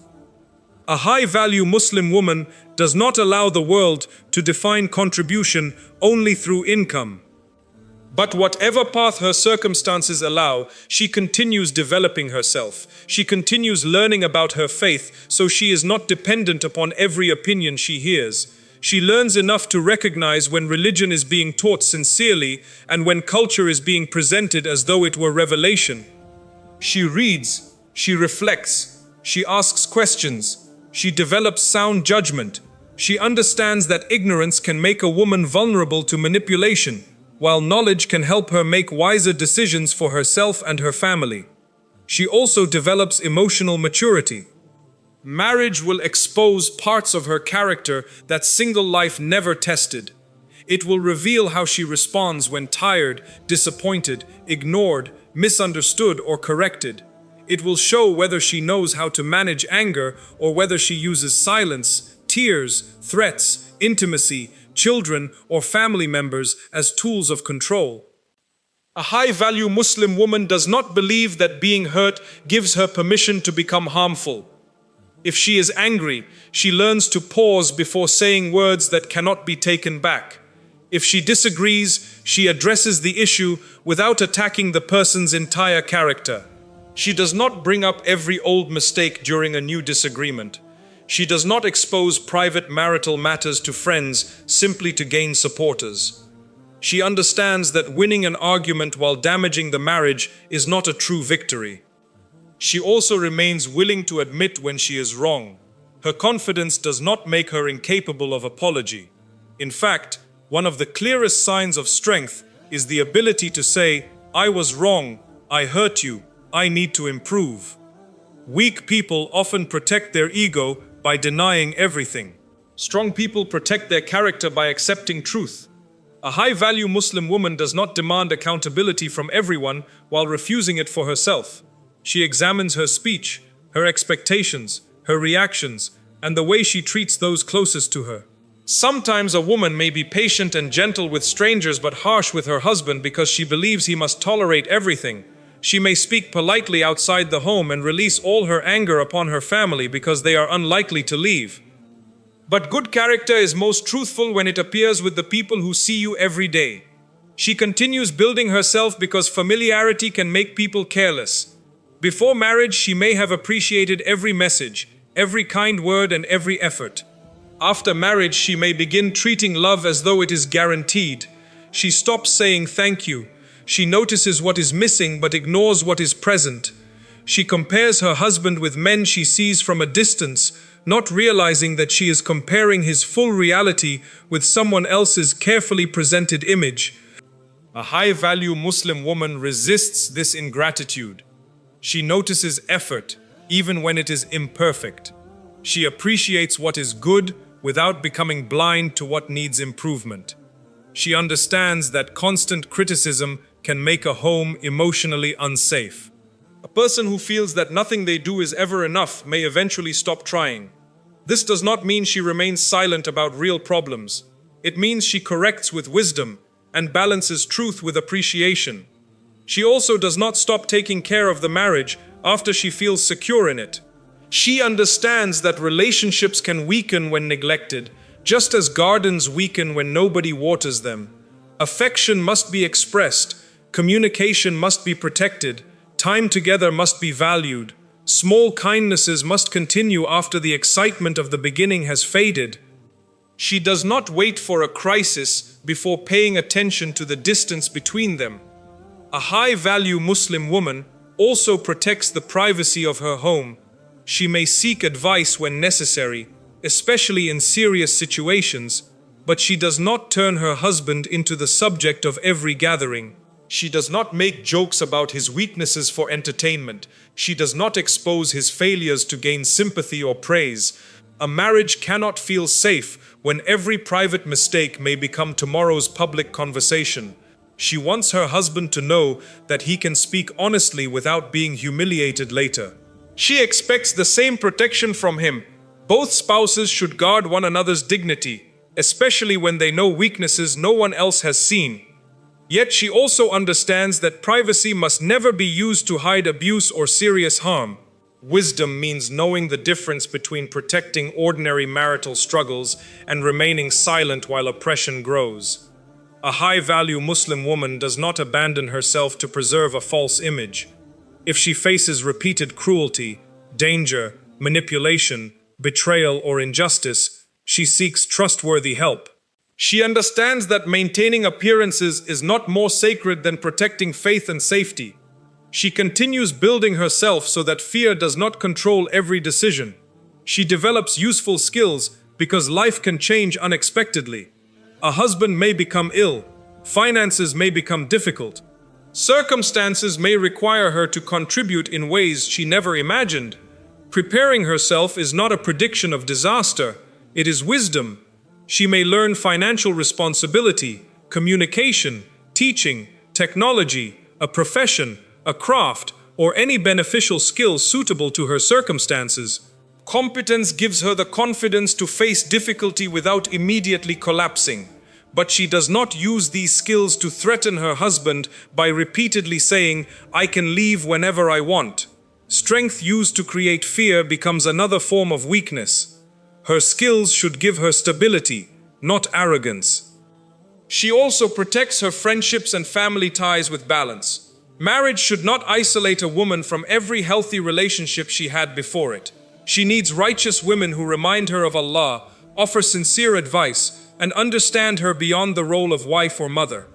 A high-value Muslim woman does not allow the world to define contribution only through income. But whatever path her circumstances allow, she continues developing herself. She continues learning about her faith, so she is not dependent upon every opinion she hears. She learns enough to recognize when religion is being taught sincerely and when culture is being presented as though it were revelation. She reads, she reflects, she asks questions, she develops sound judgment. She understands that ignorance can make a woman vulnerable to manipulation, while knowledge can help her make wiser decisions for herself and her family. She also develops emotional maturity. Marriage will expose parts of her character that single life never tested. It will reveal how she responds when tired, disappointed, ignored, misunderstood, or corrected. It will show whether she knows how to manage anger or whether she uses silence, tears, threats, intimacy, children, or family members as tools of control. A high-value Muslim woman does not believe that being hurt gives her permission to become harmful. If she is angry, she learns to pause before saying words that cannot be taken back. If she disagrees, she addresses the issue without attacking the person's entire character. She does not bring up every old mistake during a new disagreement. She does not expose private marital matters to friends simply to gain supporters. She understands that winning an argument while damaging the marriage is not a true victory. She also remains willing to admit when she is wrong. Her confidence does not make her incapable of apology. In fact, one of the clearest signs of strength is the ability to say, "I was wrong, I hurt you, I need to improve." Weak people often protect their ego by denying everything. Strong people protect their character by accepting truth. A high-value Muslim woman does not demand accountability from everyone while refusing it for herself. She examines her speech, her expectations, her reactions, and the way she treats those closest to her. Sometimes a woman may be patient and gentle with strangers but harsh with her husband because she believes he must tolerate everything. She may speak politely outside the home and release all her anger upon her family because they are unlikely to leave. But good character is most truthful when it appears with the people who see you every day. She continues building herself because familiarity can make people careless. Before marriage, she may have appreciated every message, every kind word, and every effort. After marriage, she may begin treating love as though it is guaranteed. She stops saying thank you. She notices what is missing but ignores what is present. She compares her husband with men she sees from a distance, not realizing that she is comparing his full reality with someone else's carefully presented image. A high-value Muslim woman resists this ingratitude. She notices effort, even when it is imperfect. She appreciates what is good without becoming blind to what needs improvement. She understands that constant criticism can make a home emotionally unsafe. A person who feels that nothing they do is ever enough may eventually stop trying. This does not mean she remains silent about real problems. It means she corrects with wisdom and balances truth with appreciation. She also does not stop taking care of the marriage after she feels secure in it. She understands that relationships can weaken when neglected, just as gardens weaken when nobody waters them. Affection must be expressed, communication must be protected, time together must be valued. Small kindnesses must continue after the excitement of the beginning has faded. She does not wait for a crisis before paying attention to the distance between them. A high-value Muslim woman also protects the privacy of her home. She may seek advice when necessary, especially in serious situations, but she does not turn her husband into the subject of every gathering. She does not make jokes about his weaknesses for entertainment. She does not expose his failures to gain sympathy or praise. A marriage cannot feel safe when every private mistake may become tomorrow's public conversation. She wants her husband to know that he can speak honestly without being humiliated later. She expects the same protection from him. Both spouses should guard one another's dignity, especially when they know weaknesses no one else has seen. Yet she also understands that privacy must never be used to hide abuse or serious harm. Wisdom means knowing the difference between protecting ordinary marital struggles and remaining silent while oppression grows. A high-value Muslim woman does not abandon herself to preserve a false image. If she faces repeated cruelty, danger, manipulation, betrayal, or injustice, she seeks trustworthy help. She understands that maintaining appearances is not more sacred than protecting faith and safety. She continues building herself so that fear does not control every decision. She develops useful skills because life can change unexpectedly. A husband may become ill, finances may become difficult, circumstances may require her to contribute in ways she never imagined. Preparing herself is not a prediction of disaster, it is wisdom. She may learn financial responsibility, communication, teaching, technology, a profession, a craft, or any beneficial skill suitable to her circumstances. Competence gives her the confidence to face difficulty without immediately collapsing. But she does not use these skills to threaten her husband by repeatedly saying, "I can leave whenever I want." Strength used to create fear becomes another form of weakness. Her skills should give her stability, not arrogance. She also protects her friendships and family ties with balance. Marriage should not isolate a woman from every healthy relationship she had before it. She needs righteous women who remind her of Allah, offer sincere advice, and understand her beyond the role of wife or mother.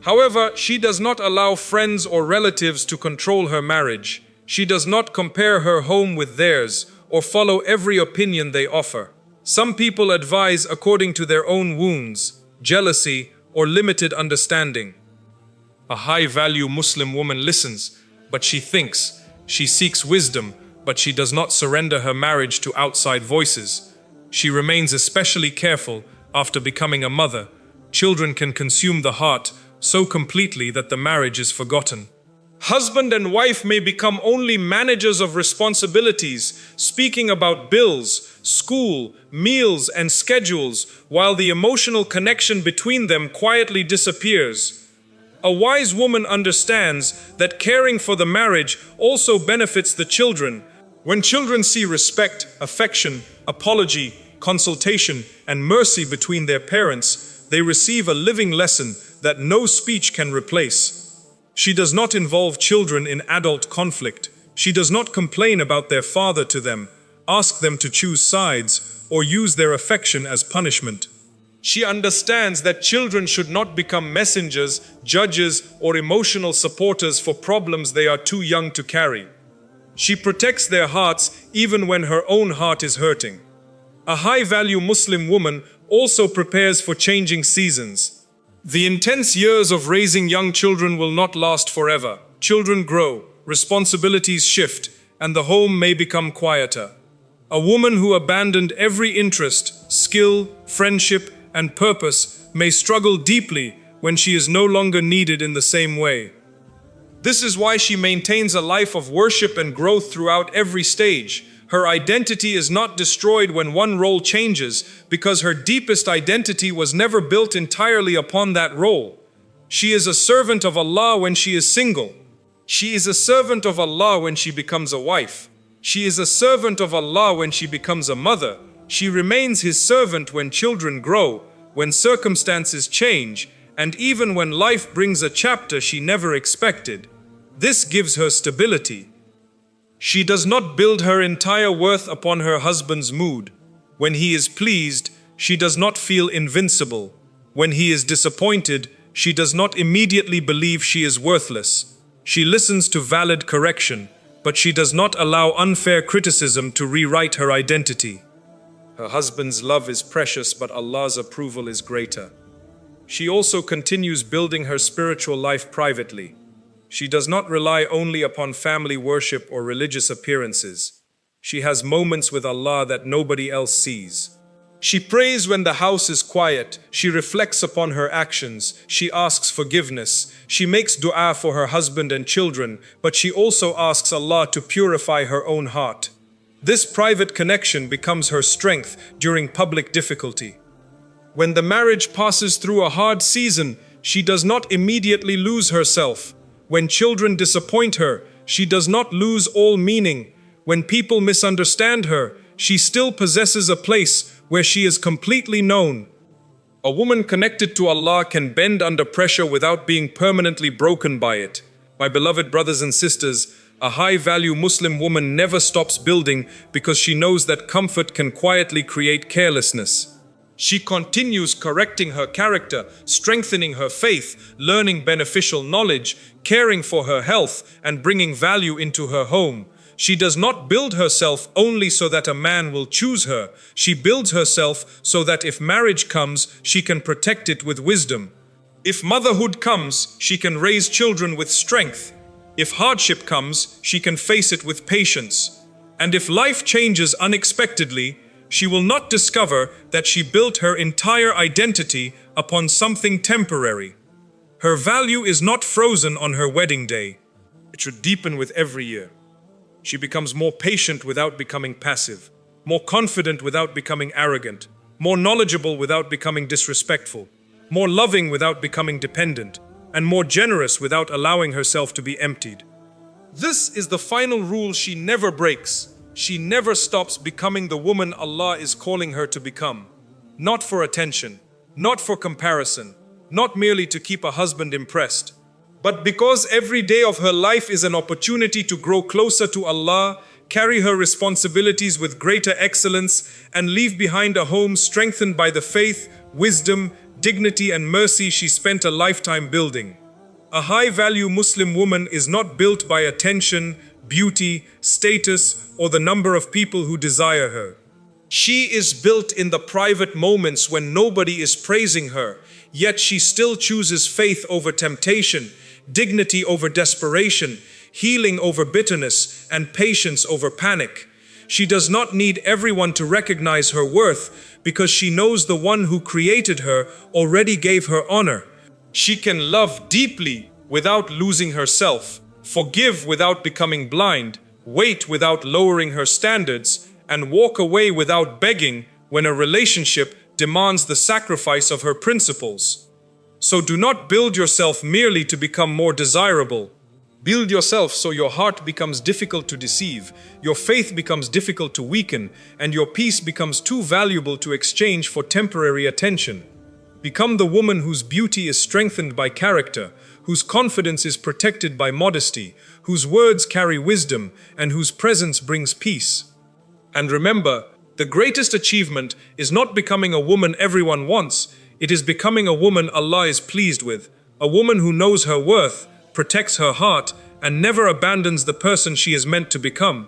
However, she does not allow friends or relatives to control her marriage. She does not compare her home with theirs or follow every opinion they offer. Some people advise according to their own wounds, jealousy, or limited understanding. A high-value Muslim woman listens, but she thinks. She seeks wisdom, but she does not surrender her marriage to outside voices. She remains especially careful. After becoming a mother, children can consume the heart so completely that the marriage is forgotten. Husband and wife may become only managers of responsibilities, speaking about bills, school, meals, and schedules, while the emotional connection between them quietly disappears. A wise woman understands that caring for the marriage also benefits the children. When children see respect, affection, apology, consultation, and mercy between their parents, they receive a living lesson that no speech can replace. She does not involve children in adult conflict. She does not complain about their father to them, ask them to choose sides, or use their affection as punishment. She understands that children should not become messengers, judges, or emotional supporters for problems they are too young to carry. She protects their hearts even when her own heart is hurting. A high-value Muslim woman also prepares for changing seasons. The intense years of raising young children will not last forever. Children grow, responsibilities shift, and the home may become quieter. A woman who abandoned every interest, skill, friendship, and purpose may struggle deeply when she is no longer needed in the same way. This is why she maintains a life of worship and growth throughout every stage. Her identity is not destroyed when one role changes, because her deepest identity was never built entirely upon that role. She is a servant of Allah when she is single. She is a servant of Allah when she becomes a wife. She is a servant of Allah when she becomes a mother. She remains His servant when children grow, when circumstances change, and even when life brings a chapter she never expected. This gives her stability. She does not build her entire worth upon her husband's mood. When he is pleased, she does not feel invincible. When he is disappointed, she does not immediately believe she is worthless. She listens to valid correction, but she does not allow unfair criticism to rewrite her identity. Her husband's love is precious, but Allah's approval is greater. She also continues building her spiritual life privately. She does not rely only upon family worship or religious appearances. She has moments with Allah that nobody else sees. She prays when the house is quiet. She reflects upon her actions. She asks forgiveness. She makes dua for her husband and children, but she also asks Allah to purify her own heart. This private connection becomes her strength during public difficulty. When the marriage passes through a hard season, she does not immediately lose herself. When children disappoint her, she does not lose all meaning. When people misunderstand her, she still possesses a place where she is completely known. A woman connected to Allah can bend under pressure without being permanently broken by it. My beloved brothers and sisters, a high-value Muslim woman never stops building because she knows that comfort can quietly create carelessness. She continues correcting her character, strengthening her faith, learning beneficial knowledge, caring for her health, and bringing value into her home. She does not build herself only so that a man will choose her. She builds herself so that if marriage comes, she can protect it with wisdom. If motherhood comes, she can raise children with strength. If hardship comes, she can face it with patience. And if life changes unexpectedly, she will not discover that she built her entire identity upon something temporary. Her value is not frozen on her wedding day. It should deepen with every year. She becomes more patient without becoming passive, more confident without becoming arrogant, more knowledgeable without becoming disrespectful, more loving without becoming dependent, and more generous without allowing herself to be emptied. This is the final rule she never breaks. She never stops becoming the woman Allah is calling her to become. Not for attention, not for comparison, not merely to keep a husband impressed, but because every day of her life is an opportunity to grow closer to Allah, carry her responsibilities with greater excellence, and leave behind a home strengthened by the faith, wisdom, dignity, and mercy she spent a lifetime building. A high-value Muslim woman is not built by attention, beauty, status, or the number of people who desire her. She is built in the private moments when nobody is praising her, yet she still chooses faith over temptation, dignity over desperation, healing over bitterness, and patience over panic. She does not need everyone to recognize her worth because she knows the one who created her already gave her honor. She can love deeply without losing herself, forgive without becoming blind, wait without lowering her standards, and walk away without begging when a relationship demands the sacrifice of her principles. So do not build yourself merely to become more desirable. Build yourself so your heart becomes difficult to deceive, your faith becomes difficult to weaken, and your peace becomes too valuable to exchange for temporary attention. Become the woman whose beauty is strengthened by character, whose confidence is protected by modesty, whose words carry wisdom, and whose presence brings peace. And remember, the greatest achievement is not becoming a woman everyone wants. It is becoming a woman Allah is pleased with, a woman who knows her worth, protects her heart, and never abandons the person she is meant to become.